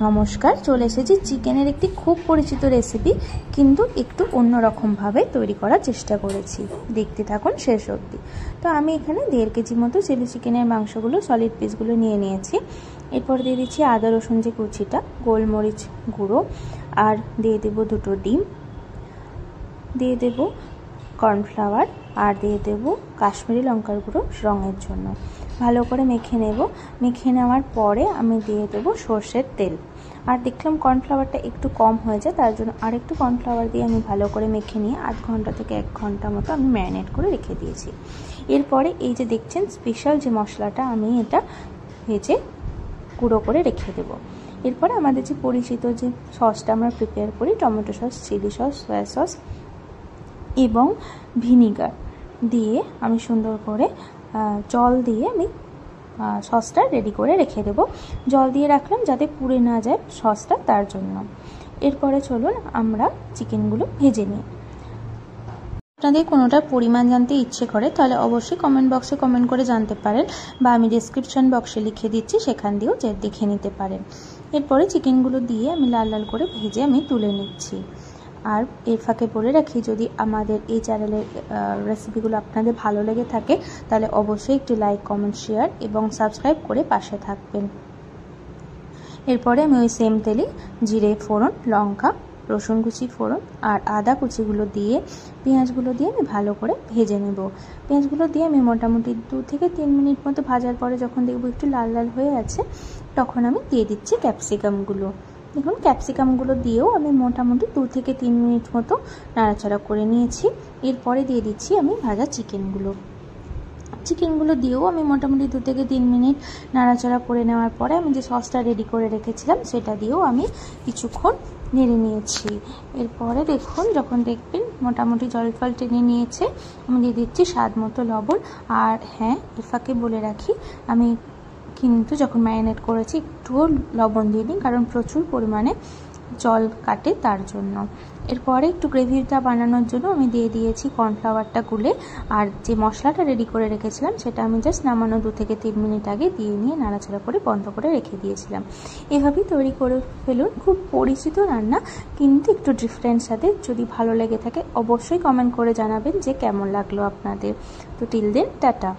নমস্কার, চলে এসেছি চিকেনের একটি খুব পরিচিত রেসিপি, কিন্তু একটু অন্যরকমভাবে তৈরি করার চেষ্টা করেছি। দেখতে থাকুন শেষ অবধি। তো আমি এখানে 1.5 কেজি মতো চিলি চিকেনের মাংসগুলো সলিড পিসগুলো নিয়ে নিয়েছি। এরপর দিয়ে দিচ্ছি আদা রসুন যে কুচিটা, গোলমরিচ গুঁড়ো, আর দিয়ে দেবো 2টো ডিম, দিয়ে দেবো কর্নফ্লাওয়ার, আর দিয়ে দেবো কাশ্মীরি লঙ্কার গুঁড়ো রঙের জন্য। ভালো করে মেখে নেব। মেখে নেওয়ার পরে আমি দিয়ে দেবো সর্ষের তেল। আর দেখলাম কর্নফ্লাওয়ারটা একটু কম হয়ে যায়, তার জন্য আরেকটু কর্নফ্লাওয়ার দিয়ে আমি ভালো করে মেখে নিয়ে 8 ঘন্টা থেকে 1 ঘন্টা মতো আমি ম্যারিনেট করে রেখে দিয়েছি। এরপরে এই যে দেখছেন স্পেশাল যে মশলাটা, আমি এটা ভেজে গুঁড়ো করে রেখে দেবো। এরপরে আমাদের যে পরিচিত যে সসটা আমরা প্রিপেয়ার করি, tomato sauce, chilli sauce, soya sauce এবং ভিনিগার দিয়ে আমি সুন্দর করে জল দিয়ে আমি সসটা রেডি করে রেখে দেবো। জল দিয়ে রাখলাম যাতে পুড়ে না যায় সসটা, তার জন্য। এরপরে চলুন আমরা চিকেনগুলো ভেজে নিই। আপনাদের কোনোটার পরিমাণ জানতে ইচ্ছে করে তাহলে অবশ্যই কমেন্ট বক্সে কমেন্ট করে জানতে পারেন, বা আমি ডেসক্রিপশন বক্সে লিখে দিচ্ছি, সেখান দিয়েও দেখে নিতে পারেন। এরপরে চিকেনগুলো দিয়ে আমি লাল লাল করে ভেজে আমি তুলে নিচ্ছি। আর এর ফাঁকে বলে রাখি, যদি আমাদের এই চ্যানেলের রেসিপিগুলো আপনাদের ভালো লেগে থাকে তাহলে অবশ্যই একটি লাইক, কমেন্ট, শেয়ার এবং সাবস্ক্রাইব করে পাশে থাকবেন। এরপরে আমি ওই সেম তেলে জিরে ফোড়ন, লঙ্কা, রসুন কুচি ফোড়ন আর আদা কুচিগুলো দিয়ে পেঁয়াজগুলো দিয়ে আমি ভালো করে ভেজে নেব। পেঁয়াজগুলো দিয়ে আমি মোটামুটি 2 থেকে 3 মিনিট মতো ভাজার পরে যখন দেখব একটু লাল লাল হয়ে আছে, তখন আমি দিয়ে দিচ্ছি ক্যাপসিকামগুলো। দেখুন ক্যাপসিকামগুলো দিয়েও আমি মোটামুটি 2 থেকে 3 মিনিট মতো নাড়াচাড়া করে নিয়েছি। এরপরে দিয়ে দিচ্ছি আমি ভাজা চিকেনগুলো দিয়েও আমি মোটামুটি 2 থেকে 3 মিনিট নাড়াচাড়া করে নেওয়ার পরে আমি যে সসটা রেডি করে রেখেছিলাম সেটা দিয়েও আমি কিছুক্ষণ নেড়ে নিয়েছি। এরপরে দেখুন, যখন দেখবেন মোটামুটি জল ফল টেনে নিয়েছে, আমি দিয়ে দিচ্ছি স্বাদ মতো লবণ। আর হ্যাঁ, এর ফাঁকে বলে রাখি, আমি কিন্তু যখন ম্যারিনেট করেছি একটুও লবণ দিয়ে দিই, কারণ প্রচুর পরিমাণে জল কাটে, তার জন্য। এরপরে একটু গ্রেভিটা বানানোর জন্য আমি দিয়ে দিয়েছি কর্নফ্লাওয়ারটা গুলে, আর যে মশলাটা রেডি করে রেখেছিলাম সেটা আমি জাস্ট নামানো 2 থেকে 3 মিনিট আগে দিয়ে নিয়ে নাড়াচাড়া করে বন্ধ করে রেখে দিয়েছিলাম। এভাবেই তৈরি করে ফেলুন। খুব পরিচিত রান্না, কিন্তু একটু ডিফারেন্ট সাথে। যদি ভালো লেগে থাকে অবশ্যই কমেন্ট করে জানাবেন যে কেমন লাগলো আপনাদের। তো টিল দেন, টাটা।